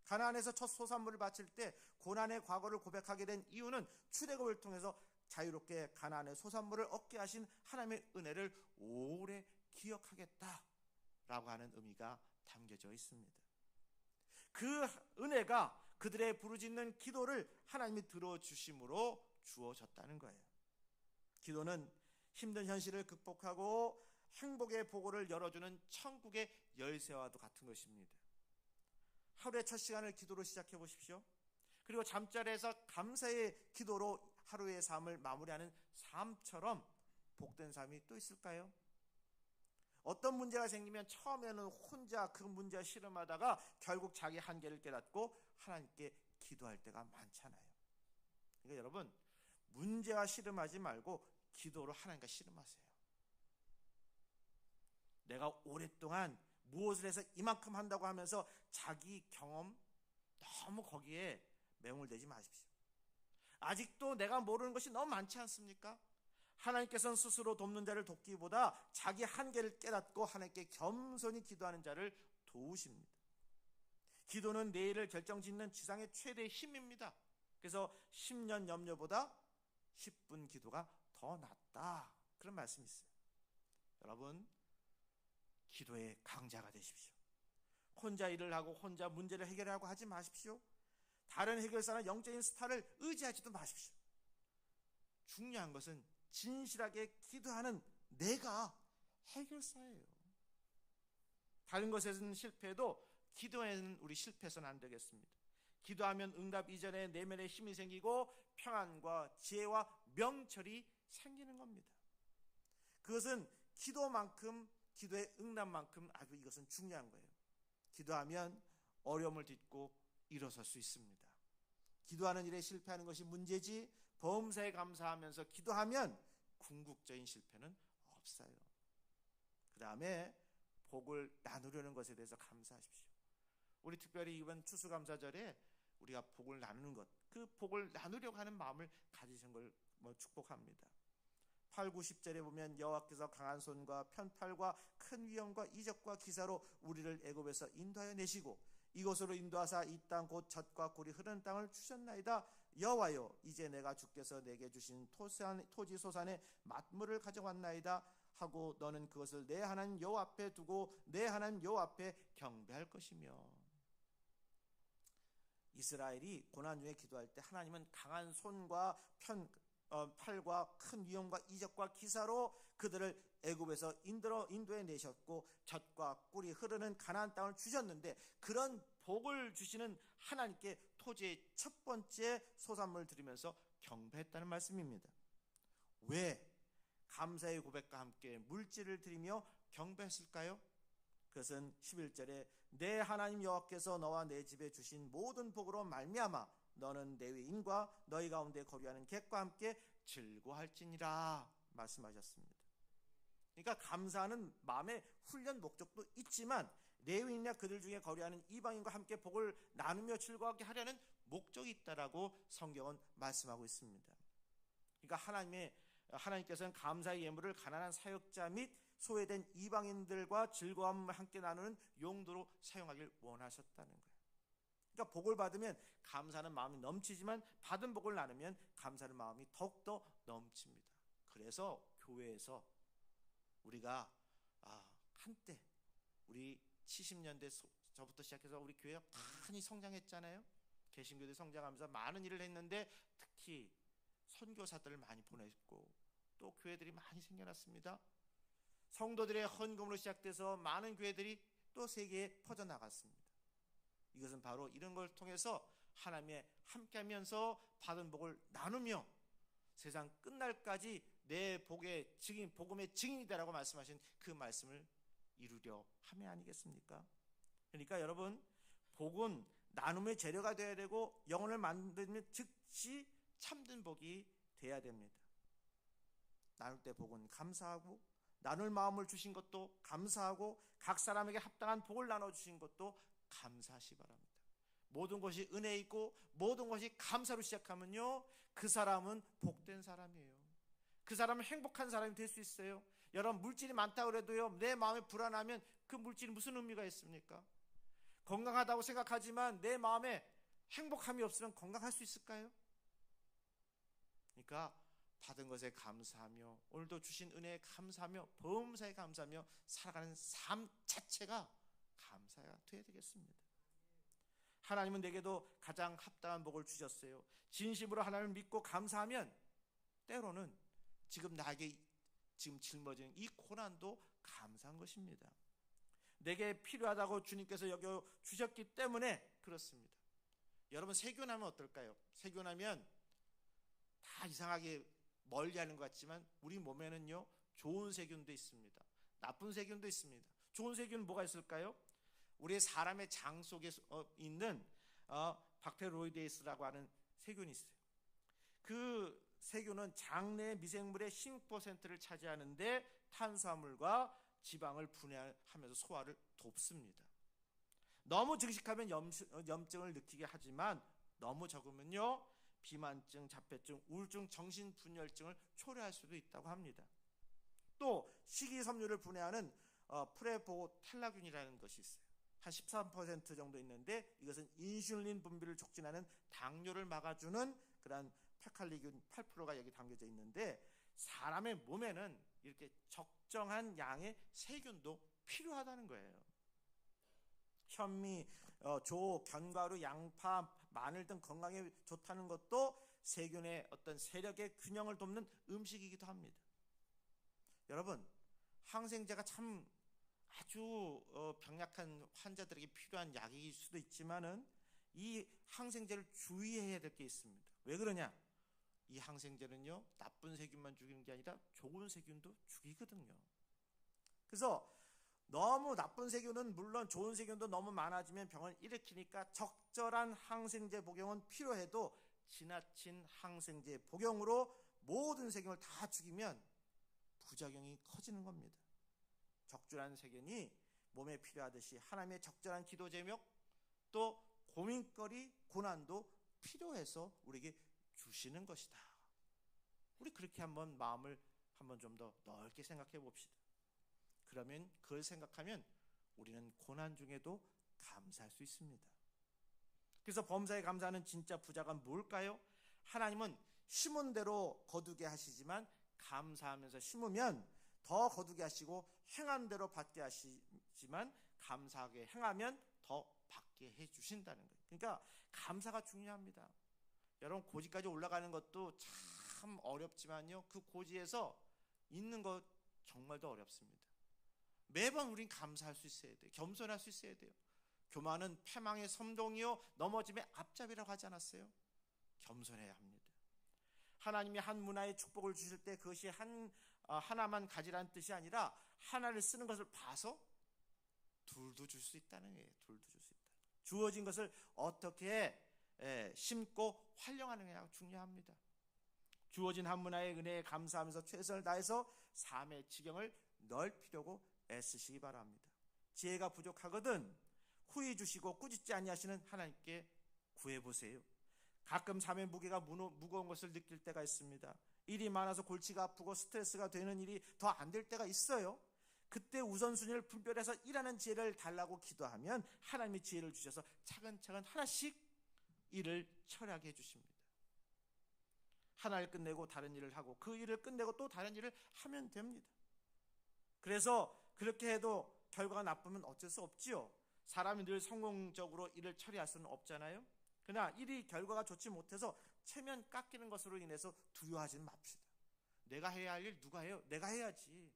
가나안에서 첫 소산물을 바칠 때 고난의 과거를 고백하게 된 이유는 출애굽을 통해서 자유롭게 가나안의 소산물을 얻게 하신 하나님의 은혜를 오래 기억하겠다라고 하는 의미가 담겨져 있습니다. 그 은혜가 그들의 부르짖는 기도를 하나님이 들어주심으로 주어졌다는 거예요. 기도는 힘든 현실을 극복하고 행복의 보고를 열어주는 천국의 열쇠와도 같은 것입니다. 하루의 첫 시간을 기도로 시작해 보십시오. 그리고 잠자리에서 감사의 기도로 하루의 삶을 마무리하는 삶처럼 복된 삶이 또 있을까요? 어떤 문제가 생기면 처음에는 혼자 그 문제와 씨름하다가 결국 자기 한계를 깨닫고 하나님께 기도할 때가 많잖아요. 그러니까 여러분, 문제와 씨름하지 말고 기도로 하나님과 씨름하세요. 내가 오랫동안 무엇을 해서 이만큼 한다고 하면서 자기 경험 너무 거기에 매몰되지 마십시오. 아직도 내가 모르는 것이 너무 많지 않습니까? 하나님께서는 스스로 돕는 자를 돕기보다 자기 한계를 깨닫고 하나님께 겸손히 기도하는 자를 도우십니다. 기도는 내일을 결정짓는 지상의 최대의 힘입니다. 그래서 10년 염려보다 10분 기도가 더 낫다, 그런 말씀이 있어요. 여러분, 기도의 강자가 되십시오. 혼자 일을 하고 혼자 문제를 해결하고 하지 마십시오. 다른 해결사나 영적인 스타를 의지하지도 마십시오. 중요한 것은 진실하게 기도하는 내가 해결사예요. 다른 것에서는 실패해도 기도에는 우리 실패해서는 안 되겠습니다. 기도하면 응답 이전에 내면에 힘이 생기고 평안과 지혜와 명철이 생기는 겁니다. 그것은 기도만큼, 기도의 응답만큼 아주 이것은 중요한 거예요. 기도하면 어려움을 딛고 일어설 수 있습니다. 기도하는 일에 실패하는 것이 문제지, 범사에 감사하면서 기도하면 궁극적인 실패는 없어요. 그 다음에 복을 나누려는 것에 대해서 감사하십시오. 우리 특별히 이번 추수감사절에 우리가 복을 나누는 것, 그 복을 나누려고 하는 마음을 가지신 걸 축복합니다. 8, 9, 10절에 보면 여호와께서 강한 손과 편팔과 큰 위엄과 이적과 기사로 우리를 애굽에서 인도하여 내시고 이곳으로 인도하사 이 땅 곧 젖과 꿀이 흐르는 땅을 주셨나이다. 여호와여, 이제 내가 주께서 내게 주신 토지 소산의 만물을 가져왔나이다 하고 너는 그것을 내 하나님 여호와 앞에 두고 내 하나님 여호와 앞에 경배할 것이며. 이스라엘이 고난 중에 기도할 때 하나님은 강한 손과 팔과 큰 위엄과 이적과 기사로 그들을 애굽에서 인도해 내셨고 젖과 꿀이 흐르는 가나안 땅을 주셨는데, 그런 복을 주시는 하나님께 토지의 첫 번째 소산물을 드리면서 경배했다는 말씀입니다. 왜 감사의 고백과 함께 물질을 드리며 경배했을까요? 그것은 11절에 내 하나님 여호와께서 너와 내 집에 주신 모든 복으로 말미암아 너는 레위인과 너희 가운데 거류하는 객과 함께 즐거워할지니라 말씀하셨습니다. 그러니까 감사하는 마음의 훈련 목적도 있지만 레위인이나 그들 중에 거류하는 이방인과 함께 복을 나누며 즐거워하게 하려는 목적이 있다라고 성경은 말씀하고 있습니다. 그러니까 하나님께서는 감사의 예물을 가난한 사역자 및 소외된 이방인들과 즐거움을 함께 나누는 용도로 사용하길 원하셨다는 거예요. 그러니까 복을 받으면 감사하는 마음이 넘치지만 받은 복을 나누면 감사하는 마음이 더욱더 넘칩니다. 그래서 교회에서 우리가 한때 우리 70년대 저부터 시작해서 우리 교회가 많이 성장했잖아요. 개신교들이 성장하면서 많은 일을 했는데 특히 선교사들을 많이 보냈고 또 교회들이 많이 생겨났습니다. 성도들의 헌금으로 시작돼서 많은 교회들이 또 세계에 퍼져나갔습니다. 이것은 바로 이런 걸 통해서 하나님의 함께하면서 받은 복을 나누며 세상 끝날까지 내 복의 증인, 복음의 증인이다라고 말씀하신 그 말씀을 이루려 함이 아니겠습니까? 그러니까 여러분, 복은 나눔의 재료가 되어야 되고 영혼을 만들면 즉시 참된 복이 돼야 됩니다. 나눌 때 복은 감사하고 나눌 마음을 주신 것도 감사하고 각 사람에게 합당한 복을 나눠주신 것도 감사하시 바랍니다. 모든 것이 은혜이고 모든 것이 감사로 시작하면요, 그 사람은 복된 사람이에요. 그 사람은 행복한 사람이 될 수 있어요. 여러분, 물질이 많다고 해도요, 내 마음이 불안하면 그 물질이 무슨 의미가 있습니까? 건강하다고 생각하지만 내 마음에 행복함이 없으면 건강할 수 있을까요? 그러니까 받은 것에 감사하며 오늘도 주신 은혜에 감사하며 범사에 감사하며 살아가는 삶 자체가 감사가 되어야 되겠습니다. 하나님은 내게도 가장 합당한 복을 주셨어요. 진심으로 하나님을 믿고 감사하면 때로는 지금 나에게 지금 짊어지는 이 고난도 감사한 것입니다. 내게 필요하다고 주님께서 여겨 주셨기 때문에 그렇습니다. 여러분, 세균하면 어떨까요? 세균하면 다 이상하게 멀리하는 것 같지만 우리 몸에는요, 좋은 세균도 있습니다. 나쁜 세균도 있습니다. 좋은 세균은 뭐가 있을까요? 우리 사람의 장 속에 있는 박테로이데스라고 하는 세균이 있어요. 그 세균은 장 내 미생물의 16%를 차지하는데 탄수화물과 지방을 분해하면서 소화를 돕습니다. 너무 증식하면 염증을 느끼게 하지만 너무 적으면요 비만증, 자폐증, 우울증, 정신분열증을 초래할 수도 있다고 합니다. 또 식이섬유를 분해하는 프레보탈라균이라는 것이 있어요. 한 13% 정도 있는데 이것은 인슐린 분비를 촉진하는 당뇨를 막아주는 그런 페칼리균 8%가 여기 담겨져 있는데 사람의 몸에는 이렇게 적정한 양의 세균도 필요하다는 거예요. 현미, 조, 견과류, 양파, 마늘 등 건강에 좋다는 것도 세균의 어떤 세력의 균형을 돕는 음식이기도 합니다. 여러분, 항생제가 참 아주 병약한 환자들에게 필요한 약일 수도 있지만은 이 항생제를 주의해야 될 게 있습니다. 왜 그러냐? 이 항생제는요 나쁜 세균만 죽이는 게 아니라 좋은 세균도 죽이거든요. 그래서 너무 나쁜 세균은 물론 좋은 세균도 너무 많아지면 병을 일으키니까 적절한 항생제 복용은 필요해도 지나친 항생제 복용으로 모든 세균을 다 죽이면 부작용이 커지는 겁니다. 적절한 세균이 몸에 필요하듯이 하나님의 적절한 기도 제목 또 고민거리 고난도 필요해서 우리에게 주시는 것이다. 우리 그렇게 한번 마음을 한번 좀 더 넓게 생각해 봅시다. 그러면 그걸 생각하면 우리는 고난 중에도 감사할 수 있습니다. 그래서 범사에 감사하는 진짜 부자가 뭘까요? 하나님은 심은 대로 거두게 하시지만 감사하면서 심으면 더 거두게 하시고 행한 대로 받게 하시지만 감사하게 행하면 더 받게 해주신다는 거예요. 그러니까 감사가 중요합니다. 여러분 고지까지 올라가는 것도 참 어렵지만요 그 고지에서 있는 것 정말 더 어렵습니다. 매번 우린 감사할 수 있어야 돼요. 겸손할 수 있어야 돼요. 교만은 패망의 선동이요 넘어짐의 앞잡이라고 하지 않았어요? 겸손해야 합니다. 하나님이 한 문화에 축복을 주실 때 그것이 하나만 가지라는 뜻이 아니라 하나를 쓰는 것을 봐서 둘도 줄 수 있다는 거예요. 둘도 줄 수 있다. 주어진 것을 어떻게 심고 활용하느냐가 중요합니다. 주어진 한 문화의 은혜에 감사하면서 최선을 다해서 삶의 지경을 넓히려고 애쓰시기 바랍니다. 지혜가 부족하거든 후히 주시고 꾸짖지 아니하시는 하나님께 구해보세요. 가끔 삶의 무게가 무거운 것을 느낄 때가 있습니다. 일이 많아서 골치가 아프고 스트레스가 되는 일이 더 안 될 때가 있어요. 그때 우선순위를 분별해서 일하는 지혜를 달라고 기도하면 하나님이 지혜를 주셔서 차근차근 하나씩 일을 처리하게 해주십니다. 하나를 끝내고 다른 일을 하고 그 일을 끝내고 또 다른 일을 하면 됩니다. 그래서 그렇게 해도 결과가 나쁘면 어쩔 수 없지요. 사람이 늘 성공적으로 일을 처리할 수는 없잖아요. 그러나 일이 결과가 좋지 못해서 체면 깎이는 것으로 인해서 두려워하지는 맙시다. 내가 해야 할 일 누가 해요? 내가 해야지.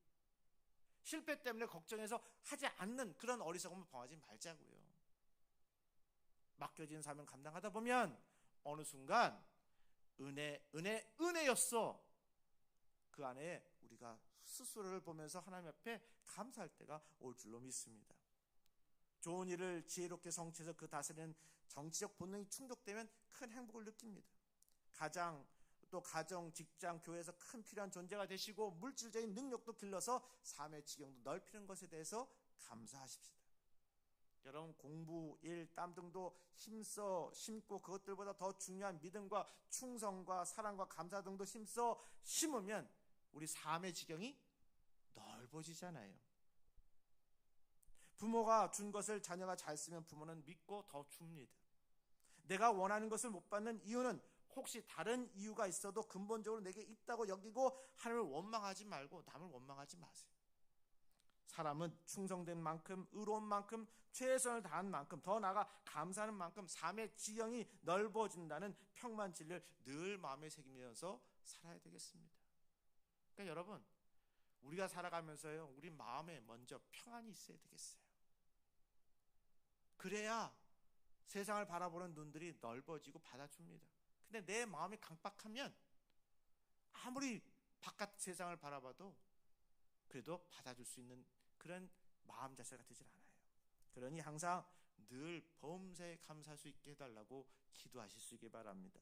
실패 때문에 걱정해서 하지 않는 그런 어리석음을 범하지 말자고요. 맡겨진 사명 감당하다 보면 어느 순간 은혜였어. 그 안에 우리가 스스로를 보면서 하나님 앞에 감사할 때가 올 줄로 믿습니다. 좋은 일을 지혜롭게 성취해서 그 다스리는 정치적 본능이 충족되면 큰 행복을 느낍니다. 가정, 직장, 교회에서 큰 필요한 존재가 되시고 물질적인 능력도 길러서 삶의 지경도 넓히는 것에 대해서 감사하십시다. 여러분 공부, 일, 땀 등도 힘써 심고 그것들보다 더 중요한 믿음과 충성과 사랑과 감사 등도 힘써 심으면 우리 삶의 지경이 넓어지잖아요. 부모가 준 것을 자녀가 잘 쓰면 부모는 믿고 더 줍니다. 내가 원하는 것을 못 받는 이유는 혹시 다른 이유가 있어도 근본적으로 내게 있다고 여기고 하나님을 원망하지 말고 남을 원망하지 마세요. 사람은 충성된 만큼, 의로운 만큼, 최선을 다한 만큼, 더 나아가 감사하는 만큼 삶의 지경이 넓어진다는 평만 진리를 늘 마음에 새기면서 살아야 되겠습니다. 그러니까 여러분 우리가 살아가면서요 우리 마음에 먼저 평안이 있어야 되겠어요. 그래야 세상을 바라보는 눈들이 넓어지고 받아줍니다. 근데 내 마음이 강박하면 아무리 바깥 세상을 바라봐도 그래도 받아줄 수 있는 그런 마음 자세가 되질 않아요. 그러니 항상 늘 범사에 감사할 수 있게 해달라고 기도하실 수 있게 바랍니다.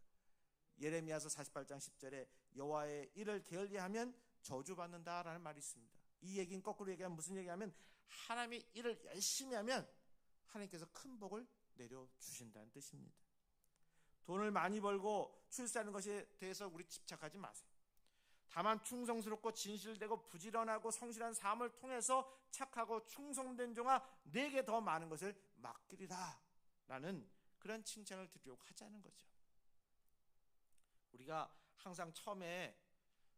예레미야서 48장 10절에 여호와의 일을 게을리하면 저주받는다라는 말이 있습니다. 이 얘기는 거꾸로 얘기하면 무슨 얘기하면 하나님이 일을 열심히 하면 하나님께서 큰 복을 내려주신다는 뜻입니다. 돈을 많이 벌고 출세하는 것에 대해서 우리 집착하지 마세요. 다만 충성스럽고 진실되고 부지런하고 성실한 삶을 통해서 착하고 충성된 종아 내게 더 많은 것을 맡기리라 라는 그런 칭찬을 드리려고 하자는 거죠. 우리가 항상 처음에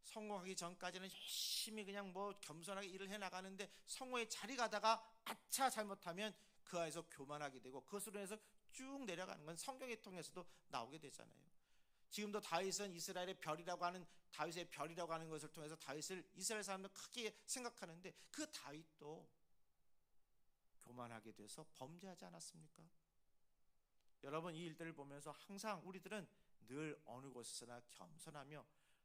성공하기 전까지는 열심히 그냥 겸손하게 일을 해나가는데 성공의 자리 가다가 아차 잘못하면 그 안에서 교만하게 되고 그것으로 인해서 쭉 내려가는 건 성경을 통해서도 나오게 되잖아요. 지금도 다윗은 이스라엘의 별이라고 하는 다윗의 별이라고 하는 것을 통해서 다윗을 이스라엘 사람들 크게 생각하는데 그 다윗도 교만하게 돼서 범죄하지 않았습니까? 여러분 이 일들을 보면서 항상 우리들은 늘 어느 곳에서나 겸손하며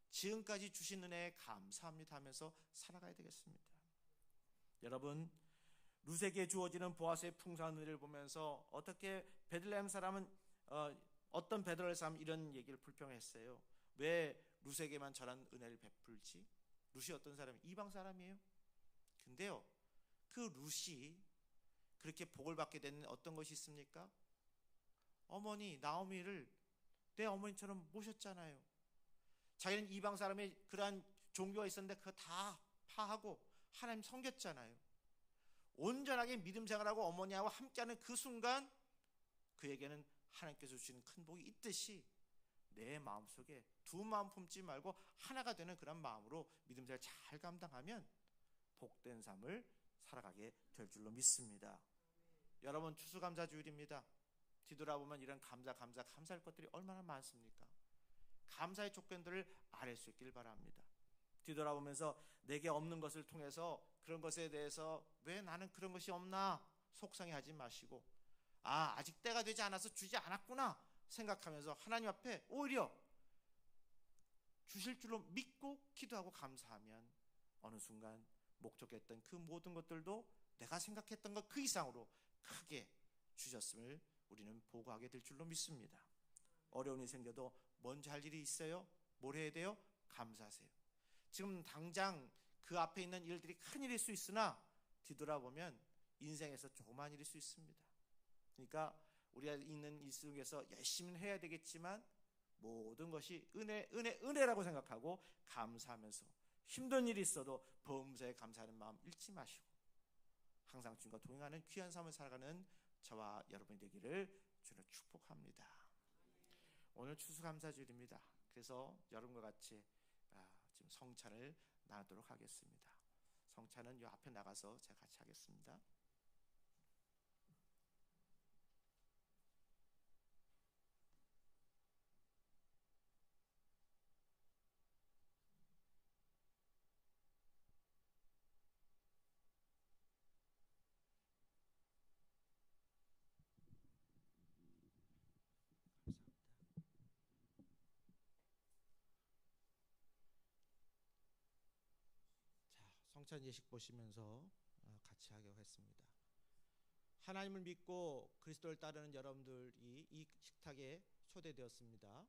지금까지 주신 은혜에 감사합니다 하면서 살아가야 되겠습니다. 여러분 루세에게 주어지는 보아스의 풍성한 은혜를 보면서 어떻게 베들레헴 사람은 어떤 베들레헴 사람 이런 얘기를 불평했어요. 왜 루세에게만 저런 은혜를 베풀지? 룻이 어떤 사람이에요? 이방 사람이에요. 근데요 그 룻이 그렇게 복을 받게 되는 어떤 것이 있습니까? 어머니 나오미를 내 어머니처럼 모셨잖아요. 자기는 이방 사람의 그러한 종교가 있었는데 그거 다 파하고 하나님 섬겼잖아요. 온전하게 믿음 생활하고 어머니하고 함께하는 그 순간 그에게는 하나님께서 주시는 큰 복이 있듯이 내 마음속에 두 마음 품지 말고 하나가 되는 그런 마음으로 믿음 생활 잘 감당하면 복된 삶을 살아가게 될 줄로 믿습니다. 여러분 추수감사주일입니다. 뒤돌아보면 이런 감사할 것들이 얼마나 많습니까? 감사의 조건들을 알 수 있길 바랍니다. 뒤돌아보면서 내게 없는 것을 통해서 그런 것에 대해서 왜 나는 그런 것이 없나 속상해하지 마시고 아직 때가 되지 않아서 주지 않았구나 생각하면서 하나님 앞에 오히려 주실 줄로 믿고 기도하고 감사하면 어느 순간 목적했던 그 모든 것들도 내가 생각했던 것 그 이상으로 크게 주셨음을 우리는 보고하게 될 줄로 믿습니다. 어려운 일이 생겨도 먼저 할 일이 있어요. 뭘 해야 돼요? 감사하세요. 지금 당장 그 앞에 있는 일들이 큰 일일 수 있으나 뒤돌아보면 인생에서 조그만 일일 수 있습니다. 그러니까 우리가 있는 이 속에서 열심히 해야 되겠지만 모든 것이 은혜라고 생각하고 감사하면서 힘든 일이 있어도 범사에 감사하는 마음 잃지 마시고 항상 주님과 동행하는 귀한 삶을 살아가는 저와 여러분이 되기를 주로 축복합니다. 오늘 추수감사주일입니다. 그래서 여러분과 같이 지금 성찬을 나누도록 하겠습니다. 성찬은 이 앞에 나가서 제가 같이 하겠습니다. 성찬 예식 보시면서 같이 하겠습니다. 하나님을 믿고 그리스도를 따르는 여러분들이 이 식탁에 초대되었습니다.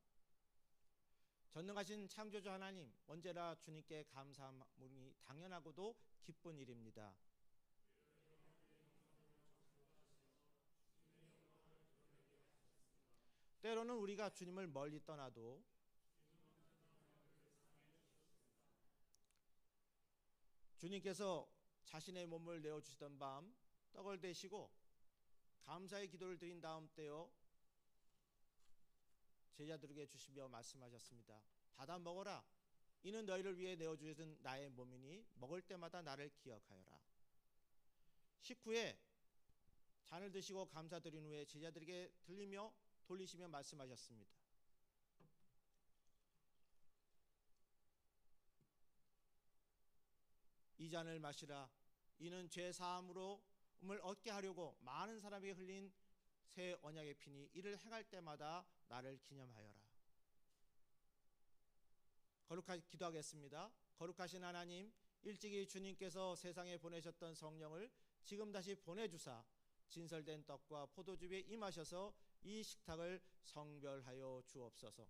전능하신 창조주 하나님, 언제나 주님께 감사함이 당연하고도 기쁜 일입니다. 때로는 우리가 주님을 멀리 떠나도 주님께서 자신의 몸을 내어주시던 밤 떡을 대시고 감사의 기도를 드린 다음 때요 제자들에게 주시며 말씀하셨습니다. 받아 먹어라. 이는 너희를 위해 내어주신 나의 몸이니 먹을 때마다 나를 기억하여라. 식후에 잔을 드시고 감사드린 후에 제자들에게 들리며 돌리시며 말씀하셨습니다. 이 잔을 마시라. 이는 죄 사함을 얻게 하려고 많은 사람에게 흘린 새 언약의 피니 이를 행할 때마다 나를 기념하여라. 거룩하게 기도하겠습니다. 거룩하신 하나님, 일찍이 주님께서 세상에 보내셨던 성령을 지금 다시 보내주사 진설된 떡과 포도주 위에 임하셔서 이 식탁을 성별하여 주옵소서.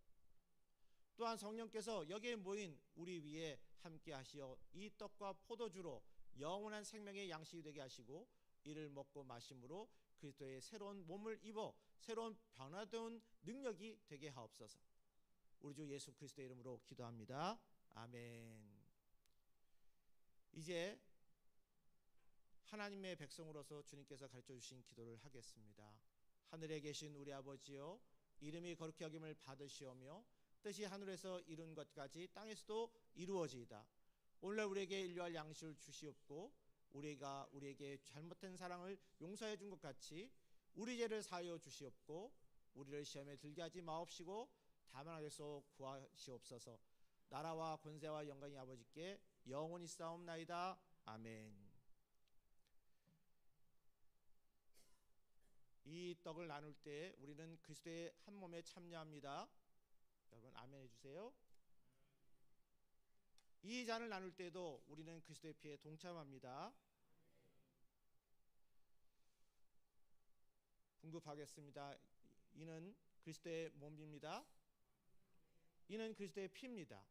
또한 성령께서 여기에 모인 우리 위에 함께 하시어 이 떡과 포도주로 영원한 생명의 양식이 되게 하시고 이를 먹고 마심으로 그리스도의 새로운 몸을 입어 새로운 변화된 능력이 되게 하옵소서. 우리 주 예수 그리스도의 이름으로 기도합니다. 아멘. 이제 하나님의 백성으로서 주님께서 가르쳐 주신 기도를 하겠습니다. 하늘에 계신 우리 아버지여, 이름이 거룩히 여김을 받으시오며 뜻이 하늘에서 이룬 것까지 땅에서도 이루어지이다. 오늘날 우리에게 일용할 양식을 주시옵고 우리가 우리에게 잘못된 사랑을 용서해 준 것 같이 우리 죄를 사하여 주시옵고 우리를 시험에 들게 하지 마옵시고 다만 하게서 구하시옵소서. 나라와 권세와 영광이 아버지께 영원히 싸움나이다. 아멘. 이 떡을 나눌 때 우리는 그리스도의 한 몸에 참여합니다. 여러분 아멘 해주세요. 이 잔을 나눌 때도 우리는 그리스도의 피에 동참합니다. 분급하겠습니다. 이는 그리스도의 몸입니다. 이는 그리스도의 피입니다.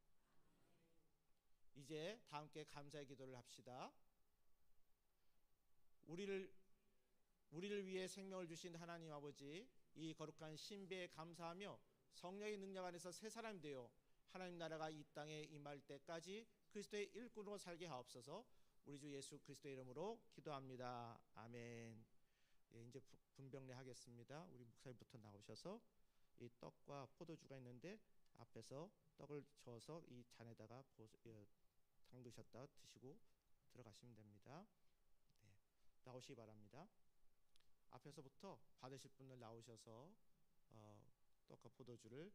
이제 다 함께 감사의 기도를 합시다. 우리를 위해 생명을 주신 하나님 아버지, 이 거룩한 신비에 감사하며 성령의 능력 안에서 새 사람이 되어 하나님 나라가 이 땅에 임할 때까지 그리스도의 일꾼으로 살게 하옵소서. 우리 주 예수 그리스도의 이름으로 기도합니다. 아멘. 예, 이제 분병례 하겠습니다. 우리 목사님부터 나오셔서 이 떡과 포도주가 있는데 앞에서 떡을 저어서 이 잔에다가 담그셨다 드시고 들어가시면 됩니다. 네, 나오시기 바랍니다. 앞에서부터 받으실 분들 나오셔서 떡과 포도주를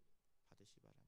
받으시기 바랍니다.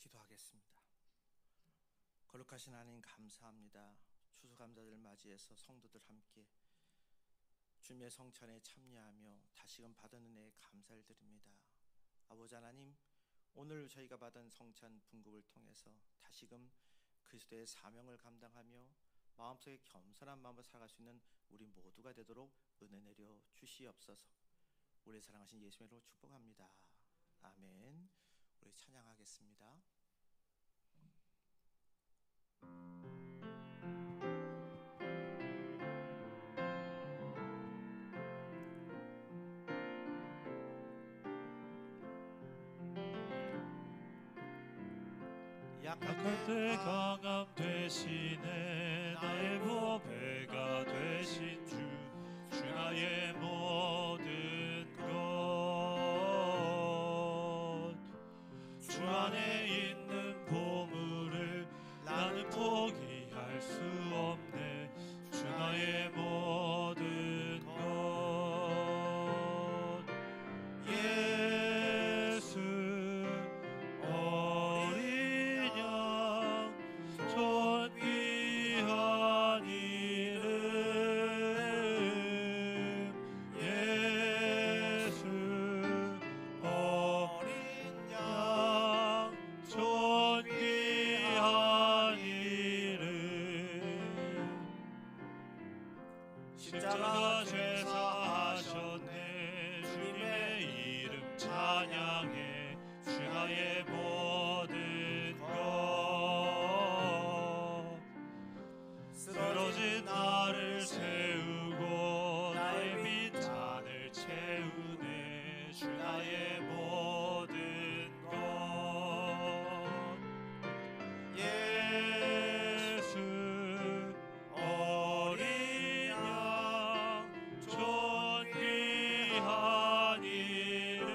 기도하겠습니다. 거룩하신 하나님 감사합니다. 추수감사절을 맞이해서 성도들 함께 주님의 성찬에 참여하며 다시금 받은 은혜에 감사를 드립니다. 아버지 하나님, 오늘 저희가 받은 성찬 분국을 통해서 다시금 그리스도의 사명을 감당하며 마음속에 겸손한 마음으로 살아갈 수 있는 우리 모두가 되도록 은혜 내려 주시옵소서. 우리 사랑하신 예수님으로 축복합니다. 아멘. 우리 찬양하겠습니다. 약할 때 강함 되시네 나의 보배가 되신 주 나의 모든 것 주 안에 있는 보물을 나는 포기할 수 없네 주 나의 모든 것 예수 어린 양 존귀한 이름 예수 어린 양 존귀한 이름 십자가 죄사하셨네 주님의 이름 찬양해 주 나의 모든 것 쓰러진 나를 세우고 나의 빈잔을 채우네 주 나의 모든 것 예수 어린 양 존귀한 이름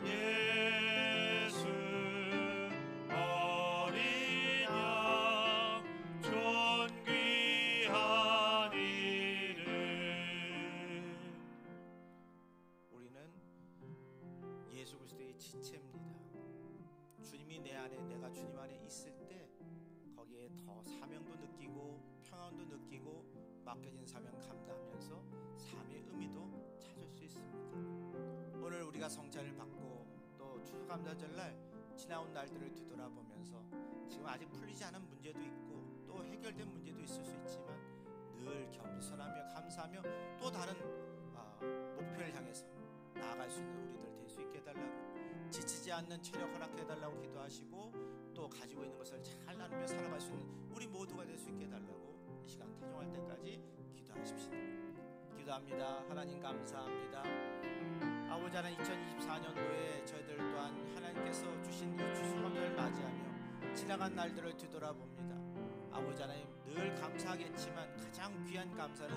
예수 어린 양 존귀한 이름 우리는 예수 그리스도의 지체입니다. 주님이 내 안에, 내가 주님 안에 있을 때 거기에 더 사명도 느끼고 평안도 느끼고 맡겨진 사명 감당하면서 삶의 의미도 찾을 수 있습니다. 오늘 우리가 성찬을 받고 또 추수감사절날 지나온 날들을 뒤돌아보면서 지금 아직 풀리지 않은 문제도 있고 또 해결된 문제도 있을 수 있지만 늘 겸손하며 감사하며 또 다른 목표를 향해서 나아갈 수 있는 우리들 될 수 있게 해달라고, 지치지 않는 체력 허락해달라고 기도하시고 또 가지고 있는 것을 잘 나누며 살아갈 수 있는 우리 모두가 될 수 있게 해달라고 이 시간 태종할 때까지 기도하십시다. 기도합니다. 하나님 감사합니다. 아버지 하나님, 2024년도에 저희들 또한 하나님께서 주신 이 추수감사를 맞이하며 지나간 날들을 뒤돌아봅니다. 아버지 하나님, 늘 감사하겠지만 가장 귀한 감사는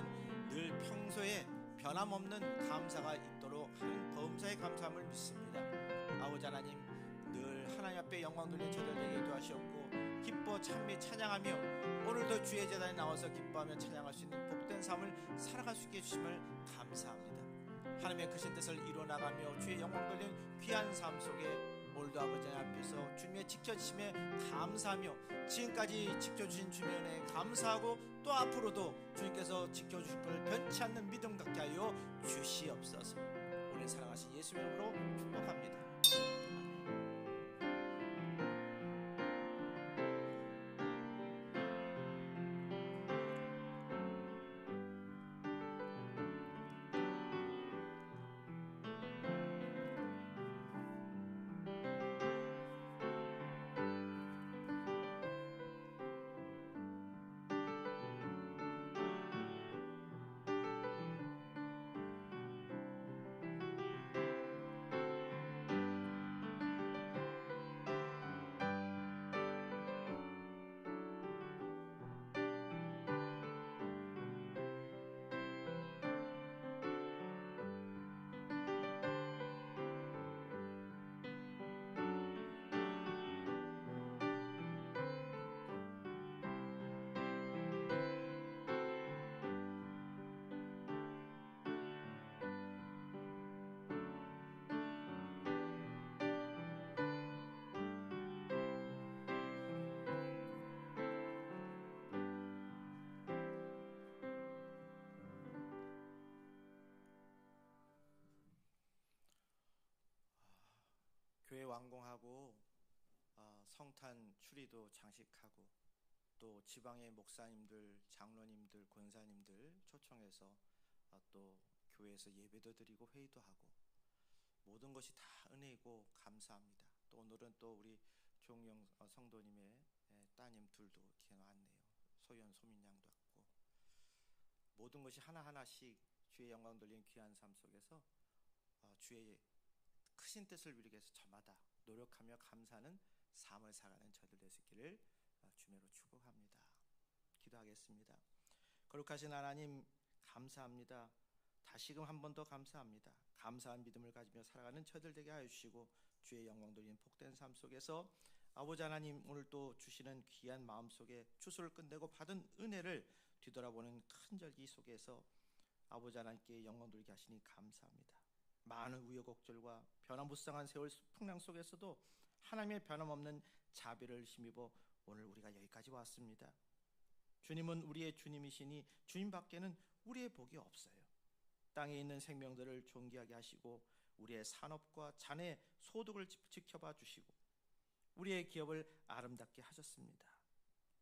늘 평소에 변함없는 감사가 있도록 하는 범사의 감사함을 믿습니다. 아버지 하나님, 늘 하나님 앞에 영광 돌리는 저희들 되게 도와주셨고 기뻐 찬미 찬양하며 오늘도 주의 제단에 나와서 기뻐하며 찬양할 수 있는 복된 삶을 살아갈 수 있게 해주심을 감사합니다. 하나님의 크신 뜻을 이루어나가며 주의 영광 돌리는 귀한 삶 속에 오늘도 아버지 앞에서 주님의 지켜주심에 감사하며 지금까지 지켜주신 주님의 은혜에 감사하고 또 앞으로도 주님께서 지켜주실 걸 변치 않는 믿음 갖게 하여 주시옵소서. 우리 사랑하신 예수 이름으로 축복합니다. 교회 완공하고 성탄 추리도 장식하고 또 지방의 목사님들, 장로님들, 권사님들 초청해서 또 교회에서 예배도 드리고 회의도 하고 모든 것이 다 은혜이고 감사합니다. 또 오늘은 또 우리 종영 성도님의 따님 둘도 이렇게 왔네요. 소연 소민양도 왔고 모든 것이 하나하나씩 주의 영광 돌리는 귀한 삶 속에서 주의 크신 뜻을 이루기 위해서 저마다 노력하며 감사하는 삶을 살아가는 저들 될 수 있기를 주님으로 축복합니다. 기도하겠습니다. 거룩하신 하나님 감사합니다. 다시금 한 번 더 감사합니다. 감사한 믿음을 가지며 살아가는 저들 되게 하여 주시고 주의 영광 돌리는 복된 삶 속에서 아버지 하나님 오늘 또 주시는 귀한 마음 속에 추수를 끝내고 받은 은혜를 뒤돌아보는 큰 절기 속에서 아버지 하나님께 영광 돌리게 하시니 감사합니다. 많은 우여곡절과 변화무쌍한 세월 풍랑 속에서도 하나님의 변함없는 자비를 힘입어 오늘 우리가 여기까지 왔습니다. 주님은 우리의 주님이시니 주님 밖에는 우리의 복이 없어요. 땅에 있는 생명들을 존귀하게 하시고 우리의 산업과 자녀의 소득을 지켜봐 주시고 우리의 기업을 아름답게 하셨습니다.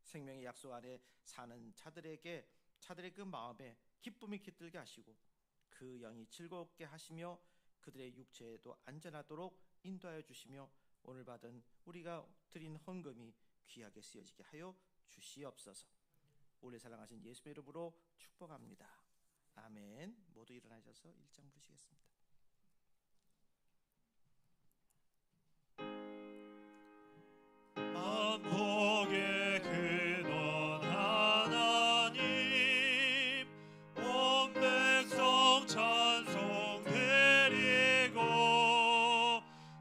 생명의 약속 안에 사는 자들의 그 마음에 기쁨이 깃들게 하시고 그 영이 즐겁게 하시며 그들의 육체에도 안전하도록 인도하여 주시며 오늘 받은 우리가 드린 헌금이 귀하게 쓰여지게 하여 주시옵소서. 오래 사랑하신 예수의 이름으로 축복합니다. 아멘. 모두 일어나셔서 1장 부르시겠습니다. 만복의 근원 하나님 온 백성 찬송 드리고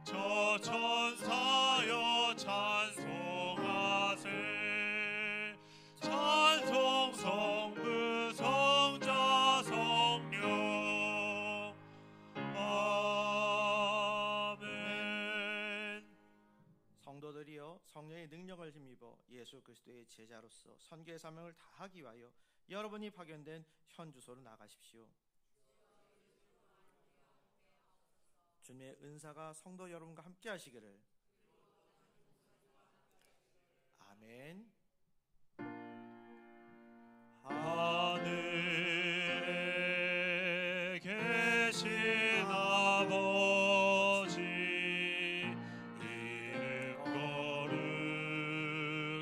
저 천사여 찬송하세 찬송 성부 성자 성령 아멘. 성도들이여 성령의 능력을 힘입어 예수 그리스도의 제자로서 선교의 사명을 다하기 위하여 여러분이 파견된 현 주소로 나가십시오. 주님의 은사가 성도 여러분과 함께 하시기를. 아멘. 하늘에 계신 아버지 이름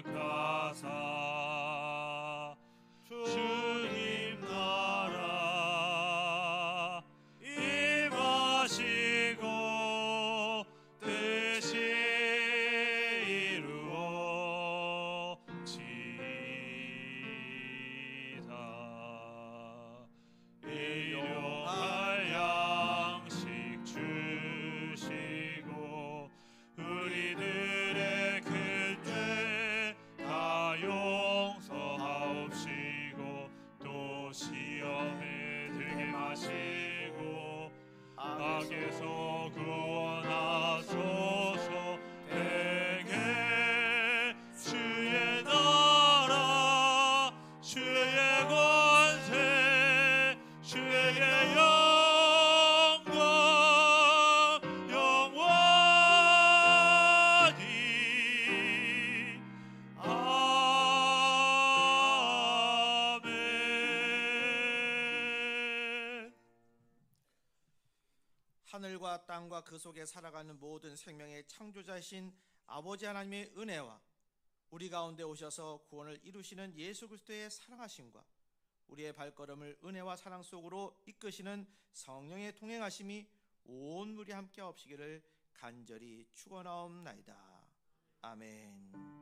거룩하사 주님 나라 임하시고 뜻이 이루어지이다. 일용할 양식 주시고 우리들의 큰 죄 다 용서하옵시고 또 시험에 들게 마시고 악에서 구원하소서. 대개 주의 나라 주의 권세 주의 영광 영원히 아멘. 하늘과 땅과 그 속에 살아가는 모든 생명의 창조자이신 아버지 하나님의 은혜와 우리 가운데 오셔서 구원을 이루시는 예수 그리스도의 사랑하심과 우리의 발걸음을 은혜와 사랑 속으로 이끄시는 성령의 동행하심이 온 우리 함께 없으기를 간절히 축원하옵나이다. 아멘.